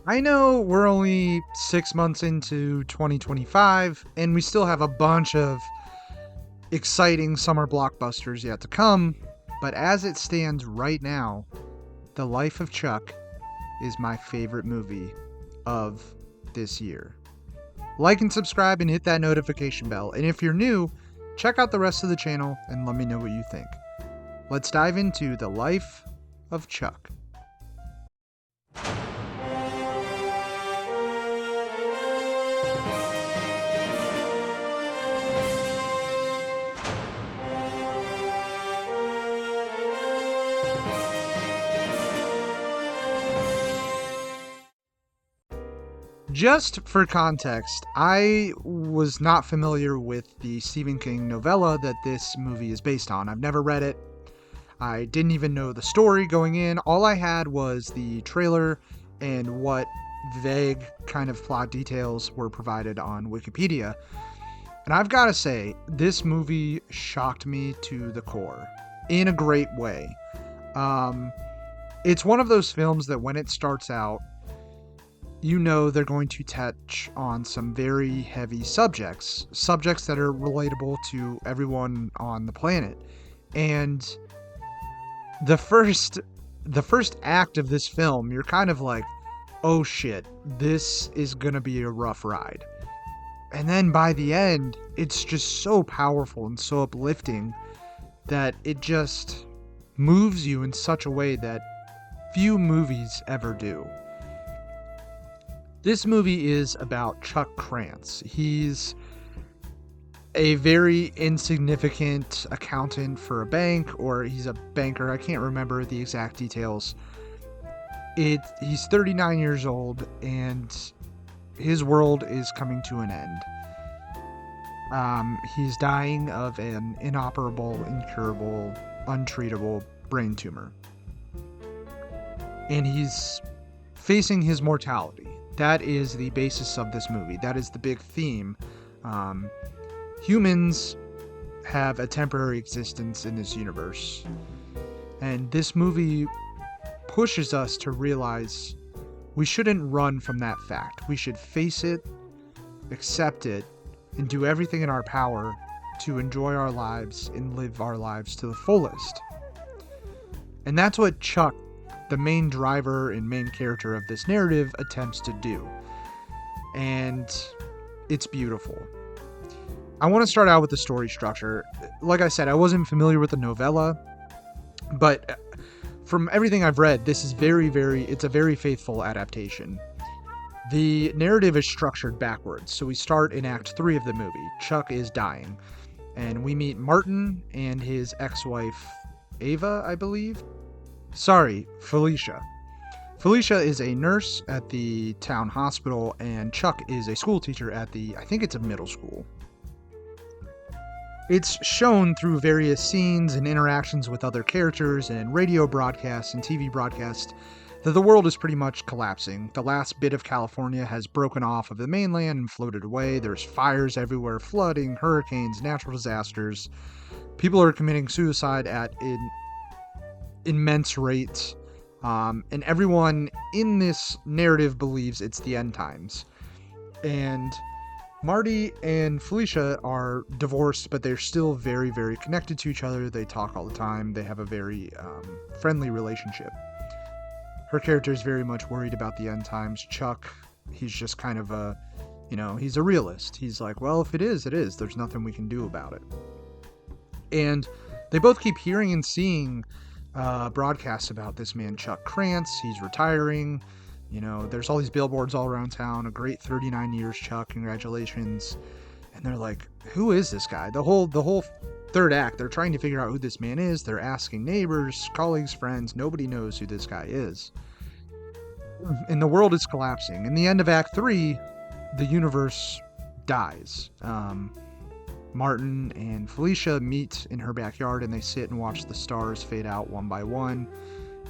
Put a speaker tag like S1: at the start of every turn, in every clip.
S1: I know we're only 6 months into 2025, and we still have a bunch of exciting summer blockbusters yet to come, but as it stands right now, The Life of Chuck is my favorite movie of this year. Like and subscribe and hit that notification bell, and if you're new, check out the rest of the channel and let me know what you think. Let's dive into The Life of Chuck. Just for context, I was not familiar with the Stephen King novella that this movie is based on. I've never read it. I didn't even know the story going in. All I had was the trailer and what vague kind of plot details were provided on Wikipedia. And I've got to say, this movie shocked me to the core in a great way. It's one of those films that when it starts out, you know they're going to touch on some very heavy subjects that are relatable to everyone on the planet. And the first act of this film, you're kind of like, oh shit, this is gonna be a rough ride. And then by the end, it's just so powerful and so uplifting that it just moves you in such a way that few movies ever do. This movie is about Chuck Krantz. He's a very insignificant accountant for a bank, or he's a banker. I can't remember the exact details. He's 39 years old, and his world is coming to an end. He's dying of an inoperable, incurable, untreatable brain tumor. And he's facing his mortality. That is the basis of this movie. That is the big theme. Humans have a temporary existence in this universe. And this movie pushes us to realize we shouldn't run from that fact. We should face it, accept it, and do everything in our power to enjoy our lives and live our lives to the fullest. And that's what Chuck, the main driver and main character of this narrative, attempts to do. And it's beautiful. I want to start out with the story structure. Like I said, I wasn't familiar with the novella, but from everything I've read, this is it's a very faithful adaptation. The narrative is structured backwards. So we start in Act 3 of the movie. Chuck is dying. And we meet Martin and his ex-wife, Ava, I believe. Sorry, Felicia. Felicia is a nurse at the town hospital, and Chuck is a school teacher at I think it's a middle school. It's shown through various scenes and interactions with other characters and radio broadcasts and TV broadcasts that the world is pretty much collapsing. The last bit of California has broken off of the mainland and floated away. There's fires everywhere, flooding, hurricanes, natural disasters. People are committing suicide at immense rates, and everyone in this narrative believes it's the end times. And Marty and Felicia are divorced, but they're still very, very connected to each other. They talk all the time. They have a very friendly relationship. Her character is very much worried about the end times. Chuck, he's just kind of he's a realist. He's like, well, if it is, it is. There's nothing we can do about it. And they both keep hearing and seeing broadcasts about this man, Chuck Krantz. He's retiring. There's all these billboards all around town. A great 39 years, Chuck. Congratulations. And they're like, who is this guy? The whole third act, they're trying to figure out who this man is. They're asking neighbors, colleagues, friends. Nobody knows who this guy is. And the world is collapsing. In the end of Act 3, the universe dies. Martin and Felicia meet in her backyard, and they sit and watch the stars fade out one by one.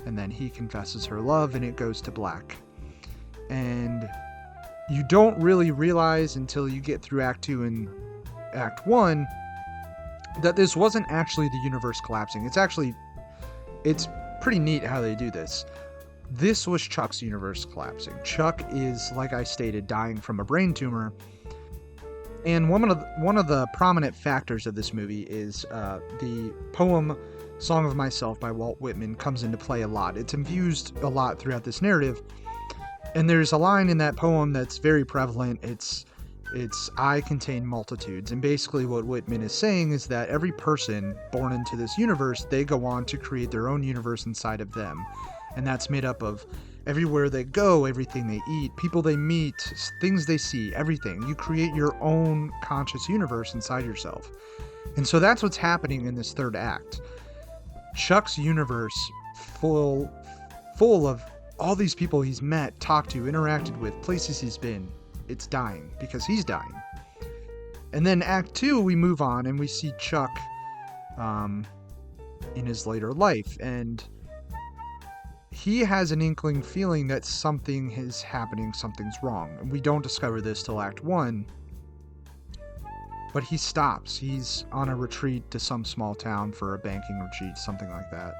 S1: And then he confesses her love, and it goes to black. And you don't really realize until you get through Act 2 and Act 1 that this wasn't actually the universe collapsing. It's pretty neat how they do this. This was Chuck's universe collapsing. Chuck is, like I stated, dying from a brain tumor. And one of the prominent factors of this movie is the poem Song of Myself by Walt Whitman comes into play a lot. It's infused a lot throughout this narrative. And there's a line in that poem that's very prevalent. It's I contain multitudes. And basically what Whitman is saying is that every person born into this universe, they go on to create their own universe inside of them. And that's made up of everywhere they go, everything they eat, people they meet, things they see, everything. You create your own conscious universe inside yourself. And so that's what's happening in this third act. Chuck's universe full of all these people he's met, talked to, interacted with, places he's been, it's dying because he's dying. And then Act 2, we move on and we see Chuck in his later life, and he has an inkling feeling that something is happening, something's wrong. And we don't discover this till Act 1, but he stops. He's on a retreat to some small town for a banking retreat, something like that.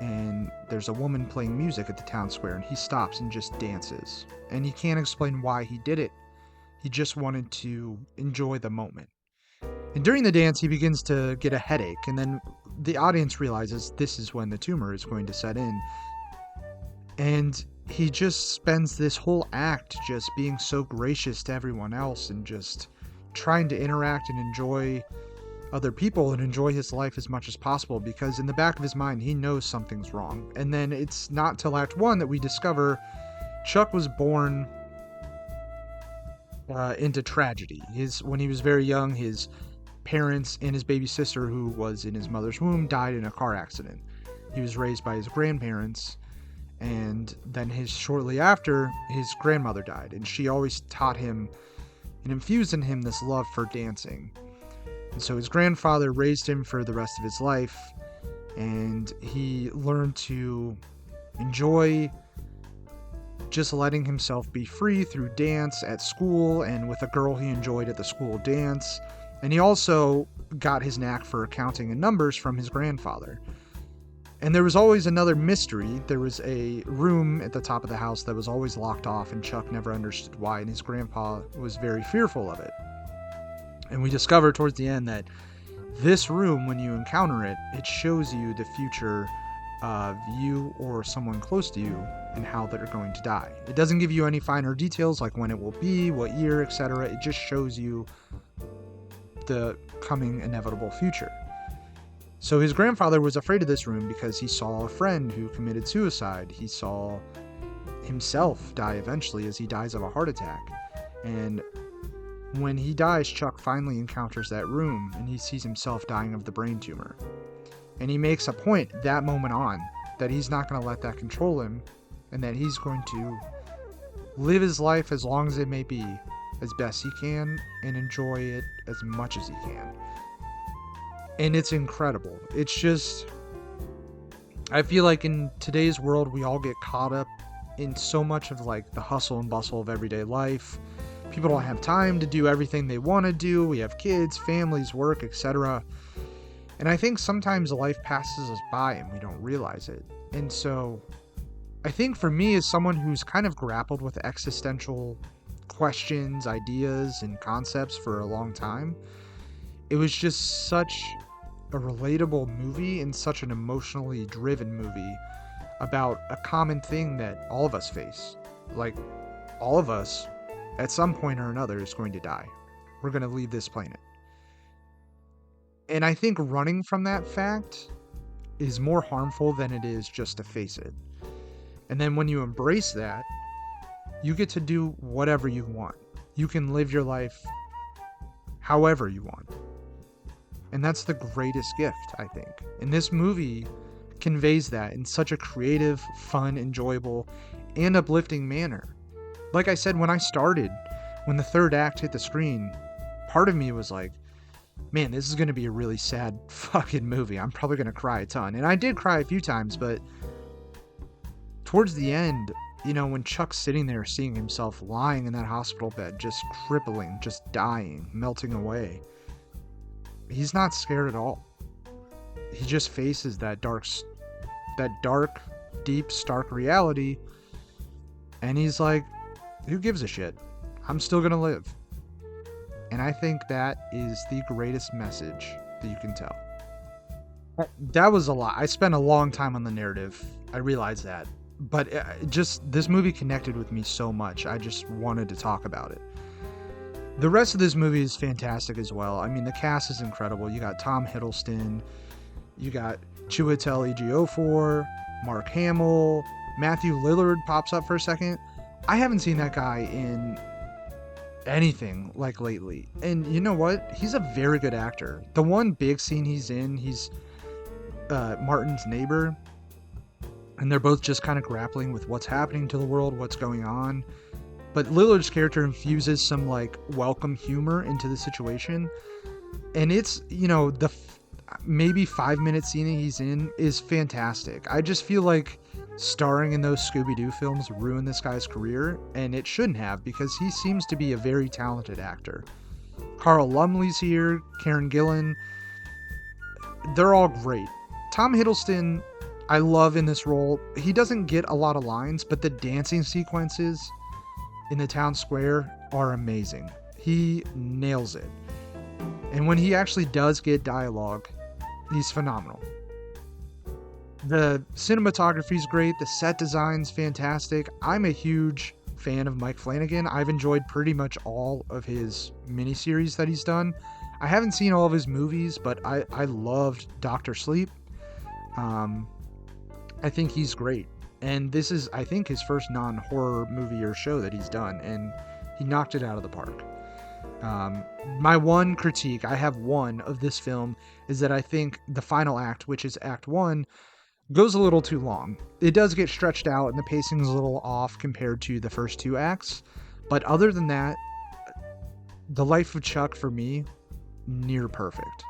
S1: And there's a woman playing music at the town square, and he stops and just dances. And he can't explain why he did it. He just wanted to enjoy the moment. And during the dance, he begins to get a headache, and then the audience realizes this is when the tumor is going to set in. And he just spends this whole act just being so gracious to everyone else and just trying to interact and enjoy other people and enjoy his life as much as possible, because in the back of his mind he knows something's wrong. And then it's not till Act 1 that we discover Chuck was born into tragedy. When he was very young, his parents and his baby sister, who was in his mother's womb, died in a car accident. He was raised by his grandparents, and then shortly after, his grandmother died, and she always taught him and infused in him this love for dancing. And so his grandfather raised him for the rest of his life, and he learned to enjoy just letting himself be free through dance at school and with a girl he enjoyed at the school dance. And he also got his knack for accounting and numbers from his grandfather. And there was always another mystery. There was a room at the top of the house that was always locked off, and Chuck never understood why, and his grandpa was very fearful of it. And we discover towards the end that this room, when you encounter it, it shows you the future of you or someone close to you and how they're going to die. It doesn't give you any finer details like when it will be, what year, etc. It just shows you the coming inevitable future. So his grandfather was afraid of this room because he saw a friend who committed suicide. He saw himself die eventually as he dies of a heart attack. And when he dies, Chuck finally encounters that room and he sees himself dying of the brain tumor. And he makes a point that moment on that he's not going to let that control him, and that he's going to live his life as long as it may be, as best he can, and enjoy it as much as he can. And it's incredible. It's just, I feel like in today's world, we all get caught up in so much of like the hustle and bustle of everyday life. People don't have time to do everything they want to do. We have kids, families, work, etc. And I think sometimes life passes us by and we don't realize it. And so I think for me, as someone who's kind of grappled with existential questions, ideas, and concepts for a long time, it was just such a relatable movie and such an emotionally driven movie about a common thing that all of us face. Like, all of us, at some point or another, is going to die. We're going to leave this planet. And I think running from that fact is more harmful than it is just to face it. And then when you embrace that, you get to do whatever you want. You can live your life however you want. And that's the greatest gift, I think. And this movie conveys that in such a creative, fun, enjoyable, and uplifting manner. Like I said, when the third act hit the screen, part of me was like, man, this is going to be a really sad fucking movie. I'm probably going to cry a ton. And I did cry a few times, but towards the end, when Chuck's sitting there seeing himself lying in that hospital bed, just crippling, just dying, melting away, he's not scared at all. He just faces that dark deep, stark reality. And he's like, who gives a shit? I'm still gonna live. And I think that is the greatest message that you can tell. That was a lot. I spent a long time on the narrative. I realize that. But just this movie connected with me so much. I just wanted to talk about it. The rest of this movie is fantastic as well. I mean, the cast is incredible. You got Tom Hiddleston, you got Chiwetel Ejiofor, Mark Hamill, Matthew Lillard pops up for a second. I haven't seen that guy in anything like lately. And you know what? He's a very good actor. The one big scene he's in, he's Martin's neighbor. And they're both just kind of grappling with what's happening to the world, what's going on. But Lillard's character infuses some like welcome humor into the situation. And it's, you know, the maybe 5-minute scene that he's in is fantastic. I just feel like starring in those Scooby-Doo films ruined this guy's career, and it shouldn't have, because he seems to be a very talented actor. Carl Lumley's here, Karen Gillan. They're all great. Tom Hiddleston, I love in this role. He doesn't get a lot of lines, but the dancing sequences in the town square are amazing. He nails it. And when he actually does get dialogue, he's phenomenal. The cinematography is great. The set design's fantastic. I'm a huge fan of Mike Flanagan. I've enjoyed pretty much all of his miniseries that he's done. I haven't seen all of his movies, but I loved Dr. Sleep. I think he's great. And this is, I think, his first non-horror movie or show that he's done, and he knocked it out of the park. My one critique, I have one, of this film is that I think the final act, which is Act 1, goes a little too long. It does get stretched out and the pacing is a little off compared to the first 2 acts. But other than that, The Life of Chuck, for me, near perfect.